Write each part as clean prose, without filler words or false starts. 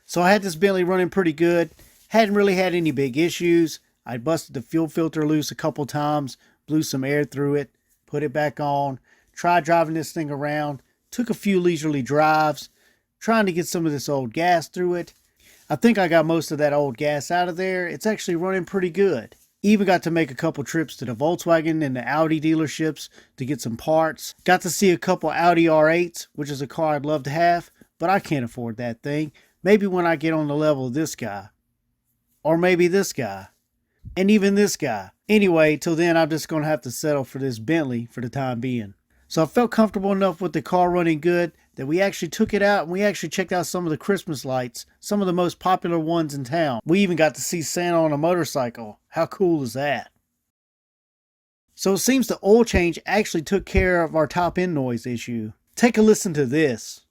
So I had this Bentley running pretty good. Hadn't really had any big issues. I busted the fuel filter loose a couple times, blew some air through it, put it back on, tried driving this thing around, took a few leisurely drives, trying to get some of this old gas through it. I think I got most of that old gas out of there. It's actually running pretty good. Even got to make a couple trips to the Volkswagen and the Audi dealerships to get some parts. Got to see a couple Audi R8s, which is a car I'd love to have, but I can't afford that thing. Maybe when I get on the level of this guy. Or maybe this guy. And even this guy. Anyway, till then I'm just going to have to settle for this Bentley for the time being. So I felt comfortable enough with the car running good that we actually took it out and we actually checked out some of the Christmas lights, some of the most popular ones in town. We even got to see Santa on a motorcycle. How cool is that? So it seems the oil change actually took care of our top end noise issue. Take a listen to this.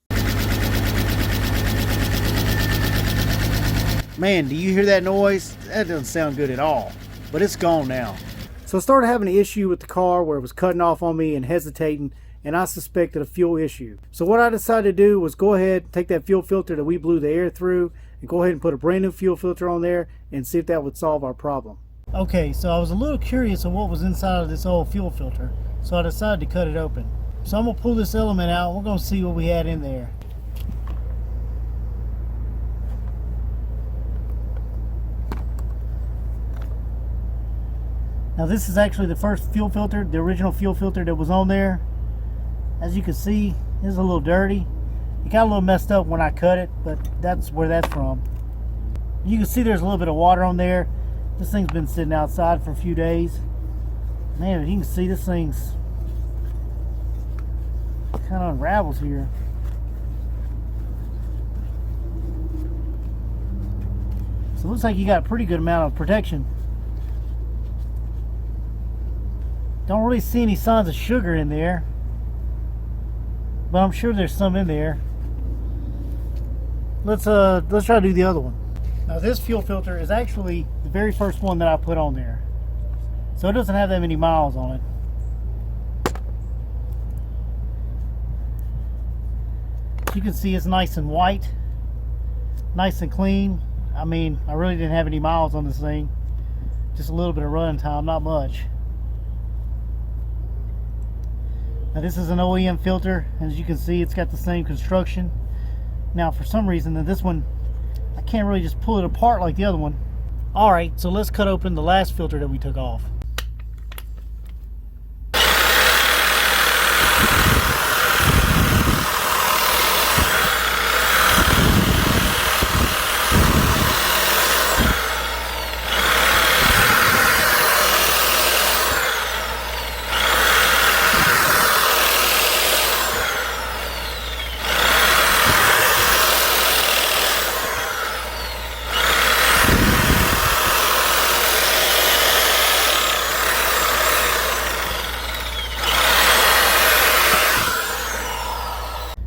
Man, do you hear that noise? That doesn't sound good at all, but it's gone now. So I started having an issue with the car where it was cutting off on me and hesitating, and I suspected a fuel issue. So what I decided to do was go ahead, take that fuel filter that we blew the air through, and go ahead and put a brand new fuel filter on there and see if that would solve our problem. Okay, so I was a little curious of what was inside of this old fuel filter, so I decided to cut it open. So I'm going to pull this element out, we're going to see what we had in there. Now this is actually the first fuel filter, the original fuel filter that was on there. As you can see, it's a little dirty. It got a little messed up when I cut it, but that's where that's from. You can see there's a little bit of water on there. This thing's been sitting outside for a few days. Man, you can see this thing's kind of unravels here. So it looks like you got a pretty good amount of protection. Don't really see any signs of sugar in there, but I'm sure there's some in there. Let's try to do the other one. Now this fuel filter is actually the very first one that I put on there, so it doesn't have that many miles on it. You can see it's nice and white, nice and clean. I mean, I really didn't have any miles on this thing, just a little bit of running time, not much. Now this is an OEM filter, and as you can see it's got the same construction. Now for some reason this one, I can't really just pull it apart like the other one. Alright, so let's cut open the last filter that we took off.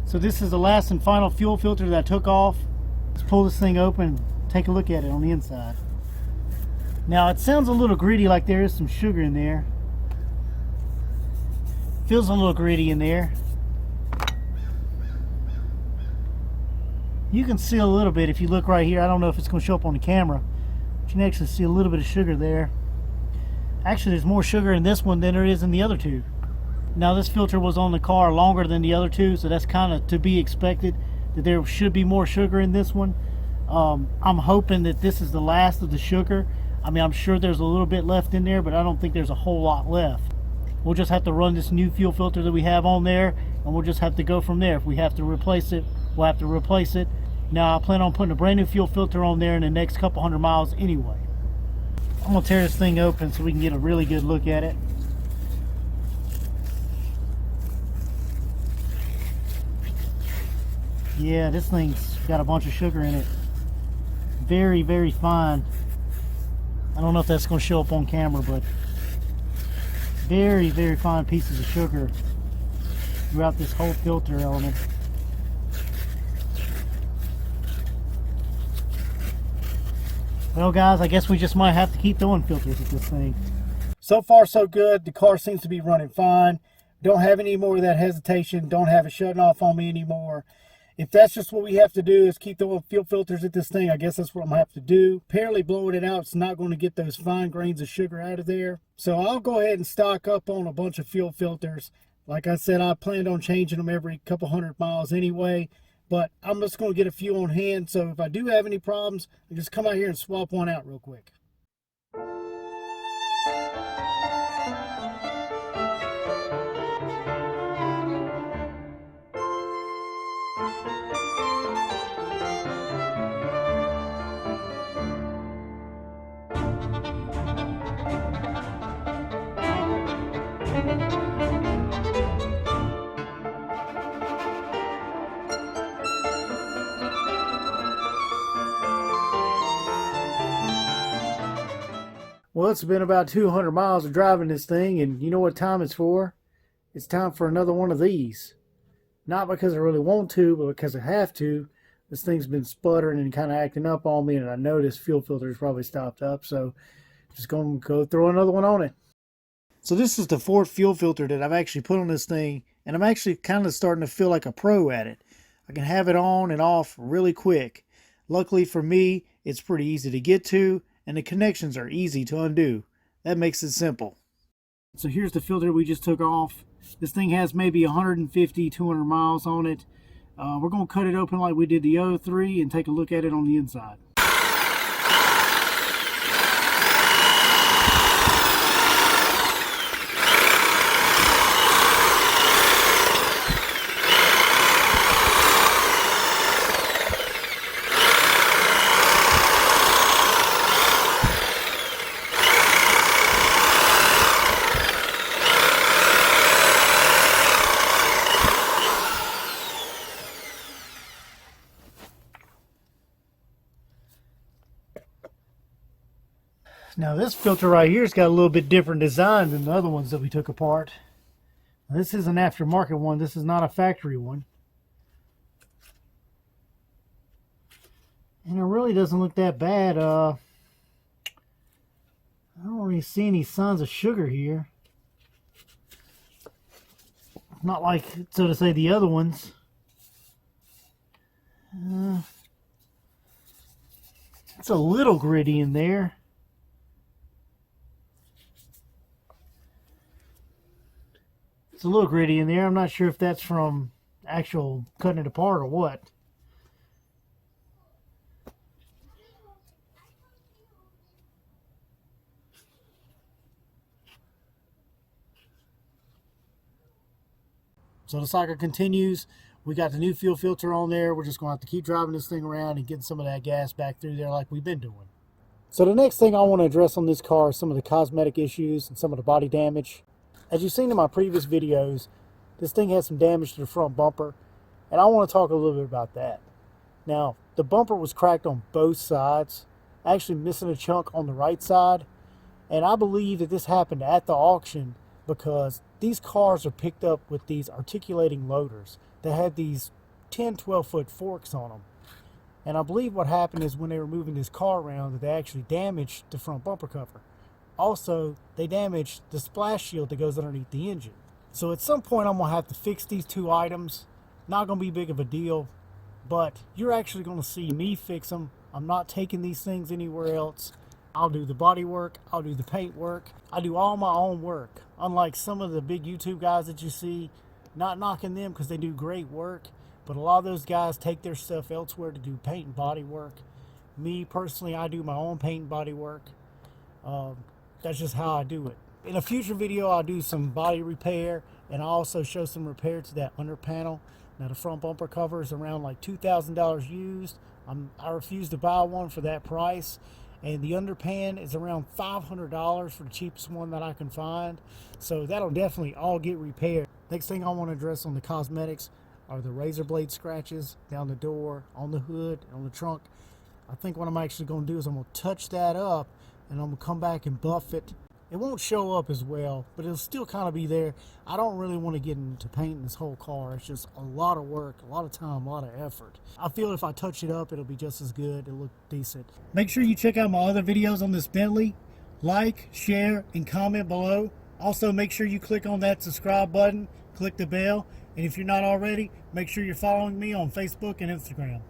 So this is the last and final fuel filter that I took off. Let's pull this thing open, take a look at it on the inside. Now it sounds a little gritty, like there is some sugar in there. Feels a little gritty in there. You can see a little bit if you look right here. I don't know if it's going to show up on the camera, but you can actually see a little bit of sugar there. Actually, there's more sugar in this one than there is in the other two. Now this filter was on the car longer than the other two, so that's kind of to be expected, that there should be more sugar in this one. I'm hoping that this is the last of the sugar. I mean, I'm sure there's a little bit left in there, but I don't think there's a whole lot left. We'll just have to run this new fuel filter that we have on there, and we'll just have to go from there. If we have to replace it, we'll have to replace it. Now I plan on putting a brand new fuel filter on there in the next couple hundred miles anyway. I'm gonna tear this thing open so we can get a really good look at it. Yeah, this thing's got a bunch of sugar in it. Very, very fine. I don't know if that's going to show up on camera, but very, very fine pieces of sugar throughout this whole filter element. Well guys, I guess we just might have to keep throwing filters at this thing. So far so good. The car seems to be running fine. Don't have any more of that hesitation. Don't have it shutting off on me anymore. If that's just what we have to do is keep throwing fuel filters at this thing, I guess that's what I'm going to have to do. Apparently blowing it out, it's not going to get those fine grains of sugar out of there. So I'll go ahead and stock up on a bunch of fuel filters. Like I said, I planned on changing them every couple 100 miles anyway. But I'm just going to get a few on hand. So if I do have any problems, I'll just come out here and swap one out real quick. Well, it's been about 200 miles of driving this thing, and you know what time it's for? It's time for another one of these. Not because I really want to, but because I have to. This thing's been sputtering and kind of acting up on me, and I know this fuel filter is probably stopped up, so just going to go throw another one on it. So this is the fourth fuel filter that I've actually put on this thing, and I'm actually kind of starting to feel like a pro at it. I can have it on and off really quick. Luckily for me, it's pretty easy to get to, and the connections are easy to undo. That makes it simple. So here's the filter we just took off. This thing has maybe 150, 200 miles on it. We're going to cut it open like we did the other three and take a look at it on the inside. Now this filter right here has got a little bit different design than the other ones that we took apart. Now, this is an aftermarket one. This is not a factory one. And it really doesn't look that bad. I don't really see any signs of sugar here. Not like, so to say, the other ones. It's a little gritty in there. It's a little gritty in there. I'm not sure if that's from actual cutting it apart or what. So the saga continues. We got the new fuel filter on there. We're just going to have to keep driving this thing around and getting some of that gas back through there like we've been doing. So the next thing I want to address on this car is some of the cosmetic issues and some of the body damage. As you've seen in my previous videos, this thing has some damage to the front bumper, and I want to talk a little bit about that. Now, the bumper was cracked on both sides, actually missing a chunk on the right side, and I believe that this happened at the auction because these cars are picked up with these articulating loaders that had these 10, 12-foot forks on them. And I believe what happened is when they were moving this car around that they actually damaged the front bumper cover. Also, they damaged the splash shield that goes underneath the engine. So at some point I'm going to have to fix these two items. Not going to be big of a deal, but you're actually going to see me fix them. I'm not taking these things anywhere else. I'll do the body work, I'll do the paint work, I do all my own work. Unlike some of the big YouTube guys that you see, not knocking them because they do great work, but a lot of those guys take their stuff elsewhere to do paint and body work. Me personally, I do my own paint and body work. That's just how I do it. In a future video, I'll do some body repair, and I'll also show some repair to that under panel. Now the front bumper cover is around like $2,000 used. I refuse to buy one for that price. And the underpan is around $500 for the cheapest one that I can find. So that'll definitely all get repaired. Next thing I want to address on the cosmetics are the razor blade scratches down the door, on the hood, on the trunk. I think what I'm actually going to do is I'm going to touch that up, and I'm going to come back and buff it. It won't show up as well, but it'll still kind of be there. I don't really want to get into painting this whole car. It's just a lot of work, a lot of time, a lot of effort. I feel if I touch it up, it'll be just as good. It'll look decent. Make sure you check out my other videos on this Bentley. Like, share, and comment below. Also, make sure you click on that subscribe button, click the bell, and if you're not already, make sure you're following me on Facebook and Instagram.